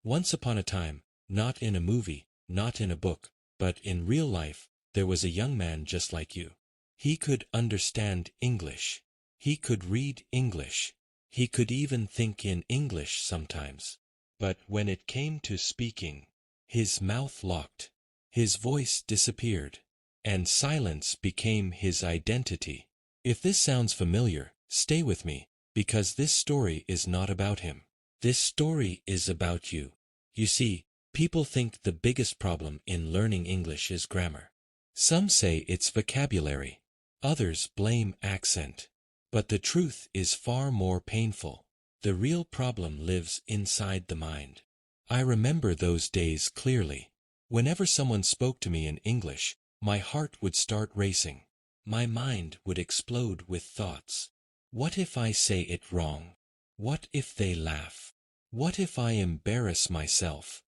Once upon a time, not in a movie, not in a book, but in real life, there was a young man just like you. He could understand English. He could read English. He could even think in English sometimes. But when it came to speaking, his mouth locked, his voice disappeared, and silence became his identity. If this sounds familiar, stay with me, because this story is not about him. This story is about you. You see, people think the biggest problem in learning English is grammar. Some say it's vocabulary. Others blame accent. But the truth is far more painful. The real problem lives inside the mind. I remember those days clearly. Whenever someone spoke to me in English, my heart would start racing. My mind would explode with thoughts. What if I say it wrong? What if they laugh? What if I embarrass myself?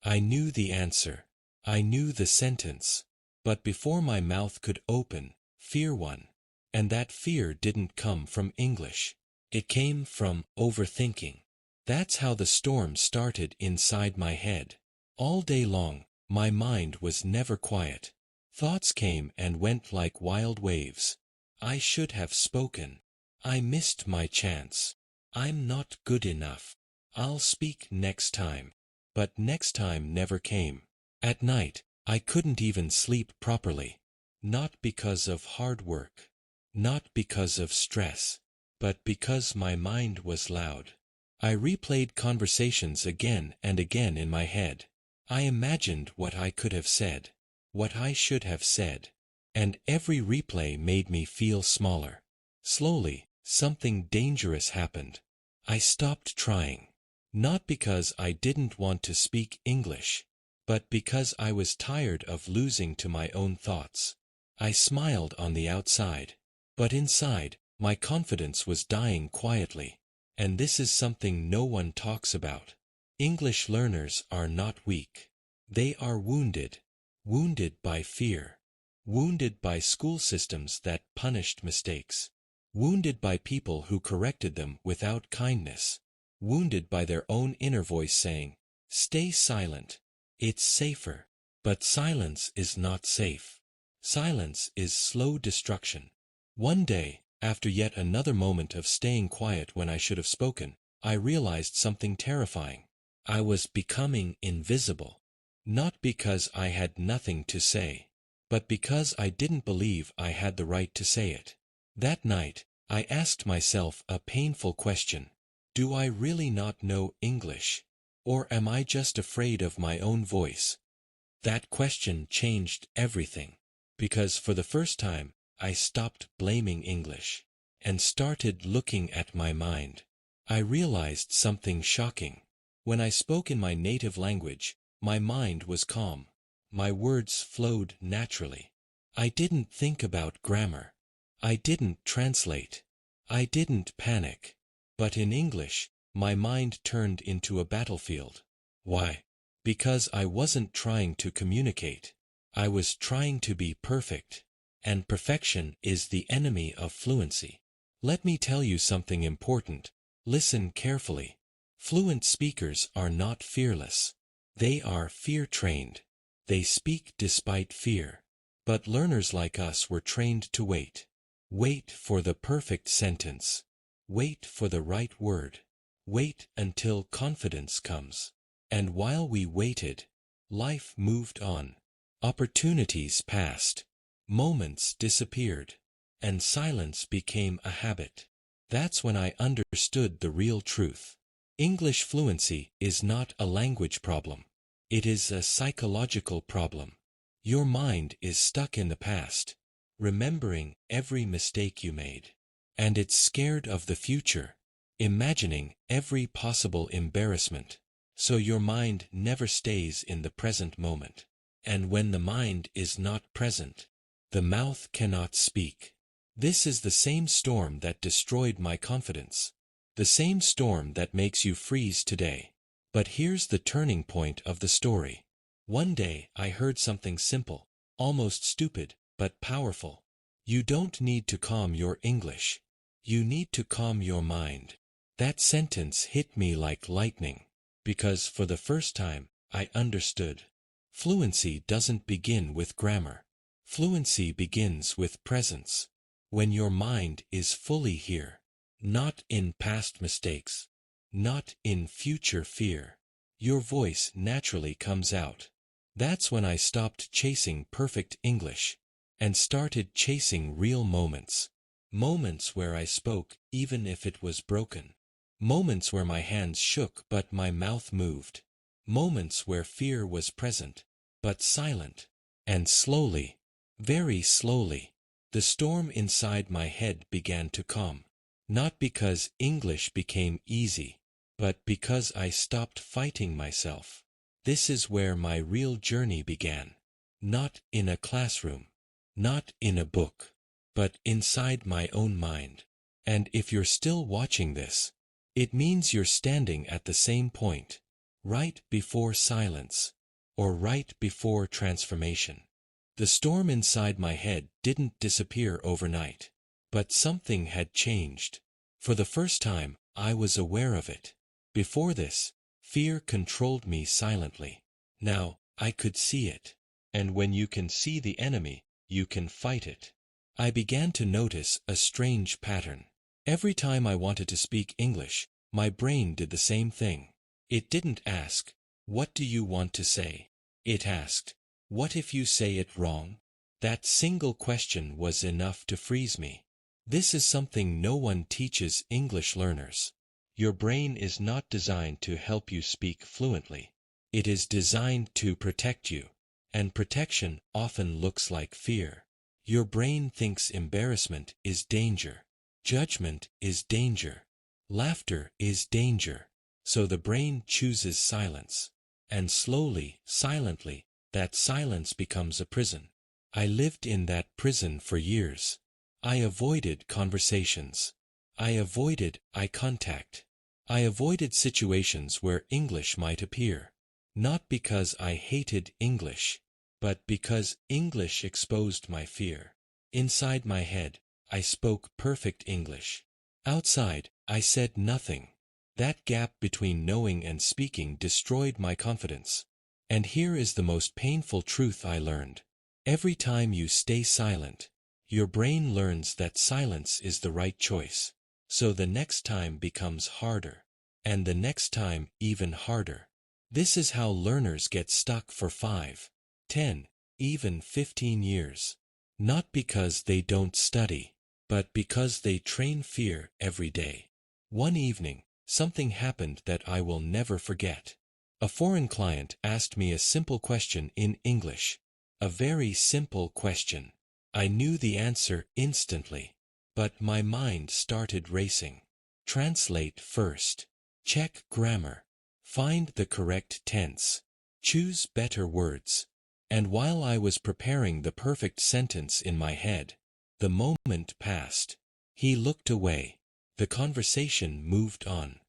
I knew the answer. I knew the sentence. But before my mouth could open, fear won. And that fear didn't come from English. It came from overthinking. That's how the storm started inside my head. All day long, my mind was never quiet. Thoughts came and went like wild waves. I should have spoken. I missed my chance. I'm not good enough. I'll speak next time. But next time never came. At night, I couldn't even sleep properly. Not because of hard work. Not because of stress. But because my mind was loud. I replayed conversations again and again in my head. I imagined what I could have said. What I should have said. And every replay made me feel smaller. Slowly, something dangerous happened. I stopped trying. Not because I didn't want to speak English, but because I was tired of losing to my own thoughts. I smiled on the outside, but inside, my confidence was dying quietly. And this is something no one talks about. English learners are not weak. They are wounded. Wounded by fear. Wounded by school systems that punished mistakes. Wounded by people who corrected them without kindness. Wounded by their own inner voice saying, "Stay silent. It's safer." But silence is not safe. Silence is slow destruction. One day, after yet another moment of staying quiet when I should have spoken, I realized something terrifying. I was becoming invisible. Not because I had nothing to say, but because I didn't believe I had the right to say it. That night, I asked myself a painful question. Do I really not know English? Or am I just afraid of my own voice? That question changed everything. Because for the first time, I stopped blaming English and started looking at my mind. I realized something shocking. When I spoke in my native language, my mind was calm. My words flowed naturally. I didn't think about grammar. I didn't translate. I didn't panic. But in English, my mind turned into a battlefield. Why? Because I wasn't trying to communicate. I was trying to be perfect. And perfection is the enemy of fluency. Let me tell you something important. Listen carefully. Fluent speakers are not fearless. They are fear-trained. They speak despite fear. But learners like us were trained to wait. Wait for the perfect sentence. Wait for the right word. Wait until confidence comes. And while we waited, life moved on. Opportunities passed. Moments disappeared. And silence became a habit. That's when I understood the real truth. English fluency is not a language problem. It is a psychological problem. Your mind is stuck in the past, remembering every mistake you made. And it's scared of the future, imagining every possible embarrassment. So your mind never stays in the present moment. And when the mind is not present, the mouth cannot speak. This is the same storm that destroyed my confidence. The same storm that makes you freeze today. But here's the turning point of the story. One day I heard something simple, almost stupid, but powerful. You don't need to calm your English. You need to calm your mind. That sentence hit me like lightning. Because for the first time, I understood. Fluency doesn't begin with grammar. Fluency begins with presence. When your mind is fully here, not in past mistakes, not in future fear, your voice naturally comes out. That's when I stopped chasing perfect English and started chasing real moments. Moments where I spoke even if it was broken. Moments where my hands shook but my mouth moved. Moments where fear was present, but silent. And slowly, very slowly, the storm inside my head began to calm. Not because English became easy, but because I stopped fighting myself. This is where my real journey began. Not in a classroom, not in a book, but inside my own mind. And if you're still watching this, it means you're standing at the same point, right before silence, or right before transformation. The storm inside my head didn't disappear overnight, but something had changed. For the first time, I was aware of it. Before this, fear controlled me silently. Now, I could see it. And when you can see the enemy, you can fight it. I began to notice a strange pattern. Every time I wanted to speak English, my brain did the same thing. It didn't ask, "What do you want to say?" It asked, "What if you say it wrong?" That single question was enough to freeze me. This is something no one teaches English learners. Your brain is not designed to help you speak fluently. It is designed to protect you, and protection often looks like fear. Your brain thinks embarrassment is danger, judgment is danger, laughter is danger, so the brain chooses silence. And slowly, silently, that silence becomes a prison. I lived in that prison for years. I avoided conversations. I avoided eye contact. I avoided situations where English might appear. Not because I hated English, but because English exposed my fear. Inside my head, I spoke perfect English. Outside, I said nothing. That gap between knowing and speaking destroyed my confidence. And here is the most painful truth I learned. Every time you stay silent, your brain learns that silence is the right choice. So the next time becomes harder, and the next time even harder. This is how learners get stuck for 5, 10, even 15 years. Not because they don't study, but because they train fear every day. One evening, something happened that I will never forget. A foreign client asked me a simple question in English. A very simple question. I knew the answer instantly, but my mind started racing. Translate first. Check grammar. Find the correct tense. Choose better words. And while I was preparing the perfect sentence in my head, the moment passed. He looked away. The conversation moved on.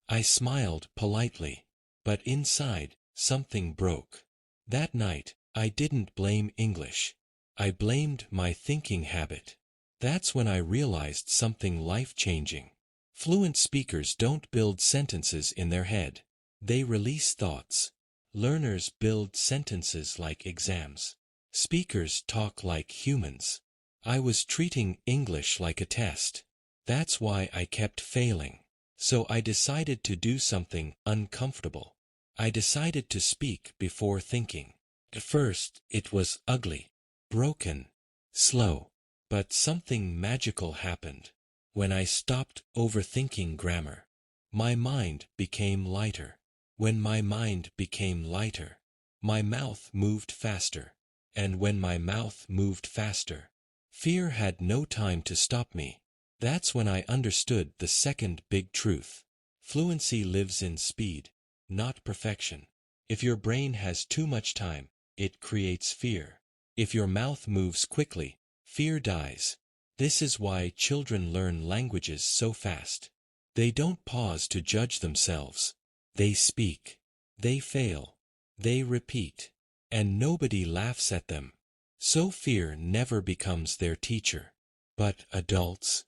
I smiled politely, but inside, something broke. That night, I didn't blame English. I blamed my thinking habit. That's when I realized something life-changing. Fluent speakers don't build sentences in their head. They release thoughts. Learners build sentences like exams. Speakers talk like humans. I was treating English like a test. That's why I kept failing. So I decided to do something uncomfortable. I decided to speak before thinking. At first, it was ugly, broken, slow. But something magical happened. When I stopped overthinking grammar, my mind became lighter. When my mind became lighter, my mouth moved faster. And when my mouth moved faster, fear had no time to stop me. That's when I understood the second big truth. Fluency lives in speed, not perfection. If your brain has too much time, it creates fear. If your mouth moves quickly, fear dies. This is why children learn languages so fast. They don't pause to judge themselves. They speak. They fail. They repeat. And nobody laughs at them. So fear never becomes their teacher. But adults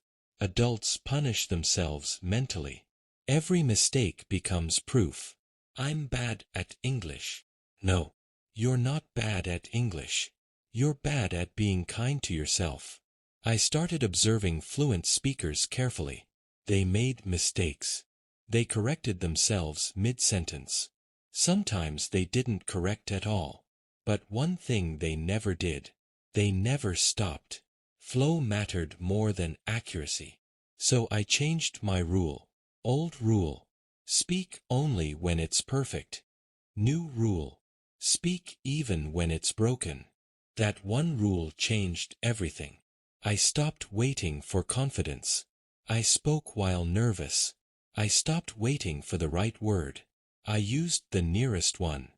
punish themselves mentally. Every mistake becomes proof. I'm bad at English. No, you're not bad at English. You're bad at being kind to yourself. I started observing fluent speakers carefully. They made mistakes. They corrected themselves mid-sentence. Sometimes they didn't correct at all. But one thing they never did. They never stopped. Flow mattered more than accuracy. So I changed my rule. Old rule. Speak only when it's perfect. New rule. Speak even when it's broken. That one rule changed everything. I stopped waiting for confidence. I spoke while nervous. I stopped waiting for the right word. I used the nearest one.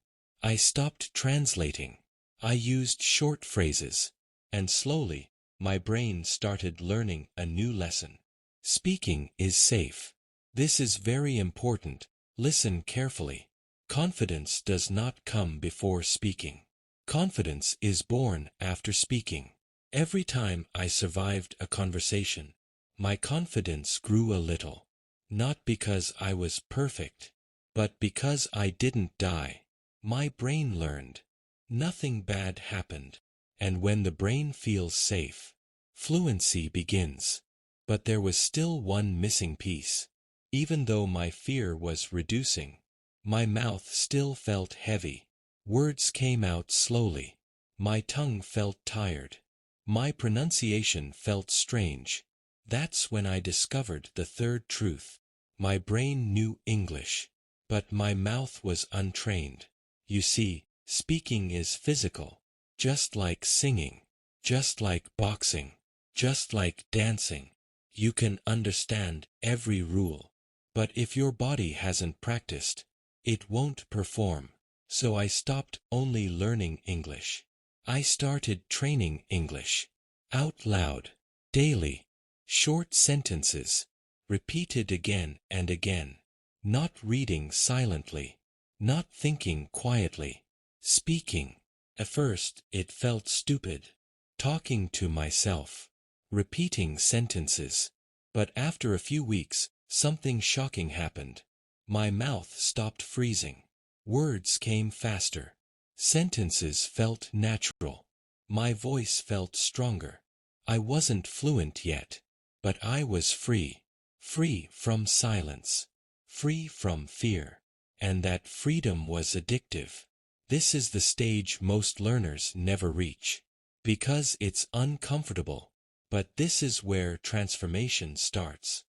I stopped translating. I used short phrases. And slowly, my brain started learning a new lesson. Speaking is safe. This is very important. Listen carefully. Confidence does not come before speaking. Confidence is born after speaking. Every time I survived a conversation, my confidence grew a little. Not because I was perfect, but because I didn't die. My brain learned. Nothing bad happened. And when the brain feels safe, fluency begins. But there was still one missing piece. Even though my fear was reducing, my mouth still felt heavy. Words came out slowly. My tongue felt tired. My pronunciation felt strange. That's when I discovered the third truth. My brain knew English, but my mouth was untrained. You see, speaking is physical, just like singing, just like boxing, just like dancing. You can understand every rule, but if your body hasn't practiced, it won't perform. So I stopped only learning English. I started training English. Out loud, daily, short sentences, repeated again and again. Not reading silently, not thinking quietly, speaking. At first it felt stupid, talking to myself, repeating sentences. But after a few weeks, something shocking happened. My mouth stopped freezing. Words came faster. Sentences felt natural. My voice felt stronger. I wasn't fluent yet, but I was free. Free from silence. Free from fear. And that freedom was addictive. This is the stage most learners never reach. Because it's uncomfortable. But this is where transformation starts.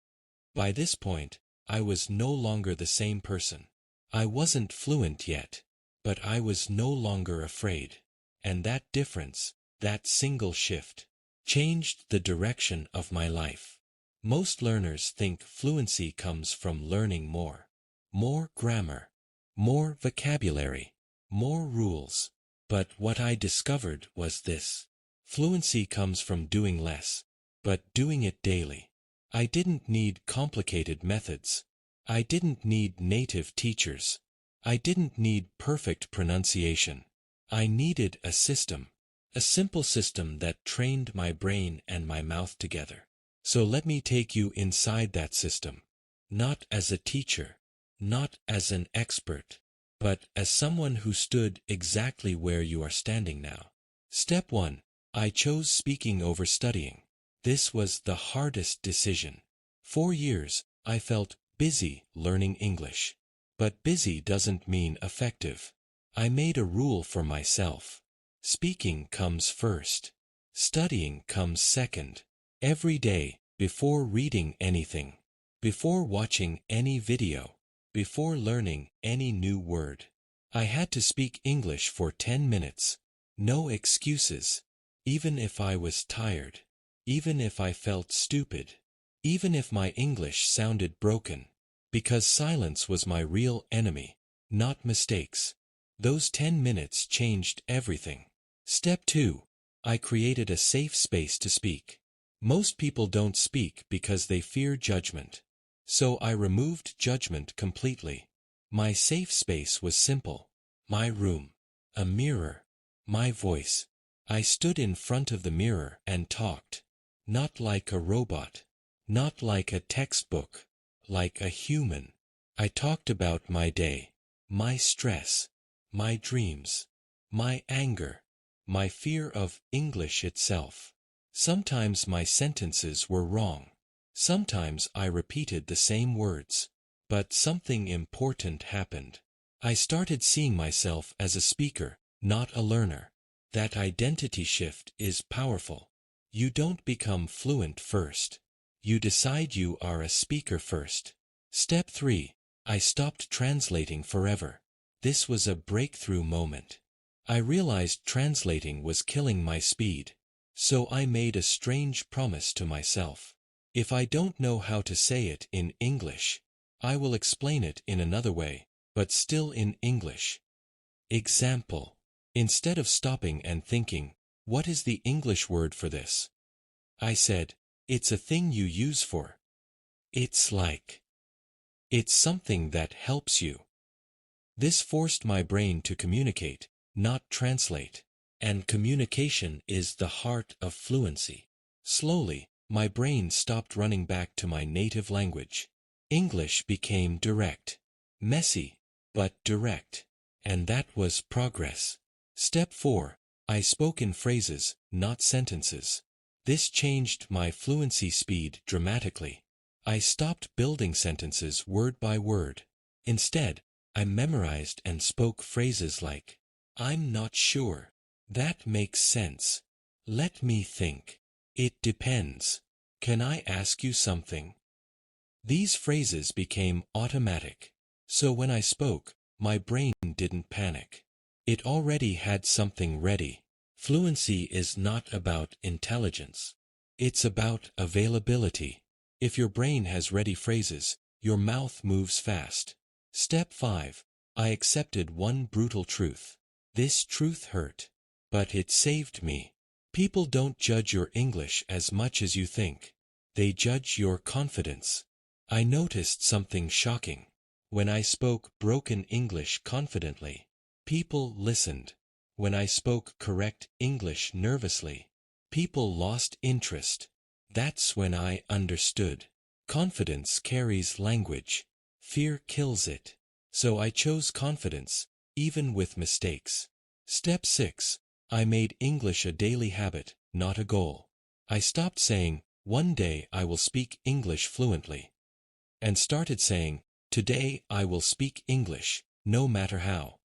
By this point, I was no longer the same person. I wasn't fluent yet, but I was no longer afraid. And that difference, that single shift, changed the direction of my life. Most learners think fluency comes from learning more. More grammar, more vocabulary, more rules. But what I discovered was this. Fluency comes from doing less, but doing it daily. I didn't need complicated methods. I didn't need native teachers. I didn't need perfect pronunciation. I needed a system. A simple system that trained my brain and my mouth together. So let me take you inside that system. Not as a teacher, not as an expert, but as someone who stood exactly where you are standing now. Step 1. I chose speaking over studying. This was the hardest decision. 4 years, I felt busy learning English. But busy doesn't mean effective. I made a rule for myself. Speaking comes first. Studying comes second. Every day, before reading anything, before watching any video, before learning any new word, I had to speak English for 10 minutes. No excuses. Even if I was tired. Even if I felt stupid. Even if my English sounded broken. Because silence was my real enemy, not mistakes. Those 10 minutes changed everything. Step 2. I created a safe space to speak. Most people don't speak because they fear judgment. So I removed judgment completely. My safe space was simple. My room. A mirror. My voice. I stood in front of the mirror and talked. Not like a robot. Not like a textbook. Like a human. I talked about my day. my stress, my dreams, my anger, my fear of English itself. Sometimes my sentences were wrong. Sometimes I repeated the same words. But something important happened. I started seeing myself as a speaker, not a learner. That identity shift is powerful. You don't become fluent first. You decide you are a speaker first. Step 3. I stopped translating forever. This was a breakthrough moment. I realized translating was killing my speed. So I made a strange promise to myself. If I don't know how to say it in English, I will explain it in another way, but still in English. Example. Instead of stopping and thinking, what is the English word for this? I said, it's a thing you use for. It's like. It's something that helps you. This forced my brain to communicate, not translate. And communication is the heart of fluency. Slowly, my brain stopped running back to my native language. English became direct. Messy, but direct. And that was progress. Step 4. I spoke in phrases, not sentences. This changed my fluency speed dramatically. I stopped building sentences word by word. Instead, I memorized and spoke phrases like, I'm not sure. That makes sense. Let me think. It depends. Can I ask you something? These phrases became automatic. So when I spoke, my brain didn't panic. It already had something ready. Fluency is not about intelligence. It's about availability. If your brain has ready phrases, your mouth moves fast. Step 5. I accepted one brutal truth. This truth hurt. But it saved me. People don't judge your English as much as you think. They judge your confidence. I noticed something shocking. When I spoke broken English confidently, people listened. When I spoke correct English nervously, people lost interest. That's when I understood. Confidence carries language. Fear kills it. So I chose confidence, even with mistakes. Step 6. I made English a daily habit, not a goal. I stopped saying, one day I will speak English fluently, and started saying, today I will speak English, no matter how.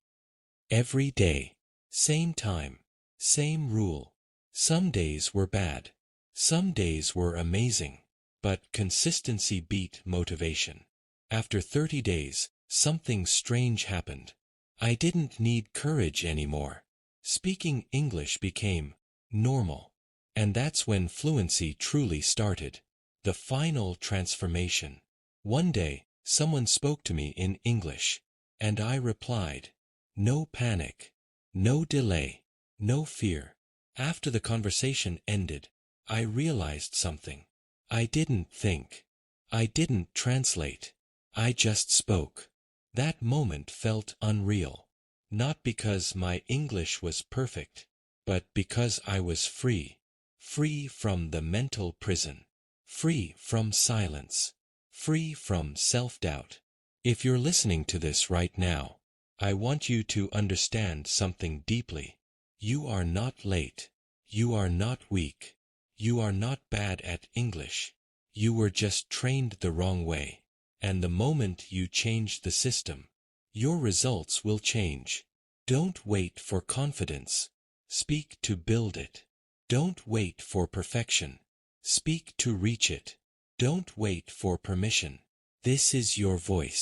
Every day. Same time. Same rule. Some days were bad. Some days were amazing. But consistency beat motivation. After 30 days, something strange happened. I didn't need courage anymore. Speaking English became normal. And that's when fluency truly started. The final transformation. One day, someone spoke to me in English, and I replied, no panic, no delay, no fear. After the conversation ended, I realized something. I didn't think. I didn't translate. I just spoke. That moment felt unreal. Not because my English was perfect, but because I was free. Free from the mental prison. Free from silence. Free from self-doubt. If you're listening to this right now, I want you to understand something deeply. You are not late. You are not weak. You are not bad at English. You were just trained the wrong way. And the moment you change the system, your results will change. Don't wait for confidence. Speak to build it. Don't wait for perfection. Speak to reach it. Don't wait for permission. This is your voice.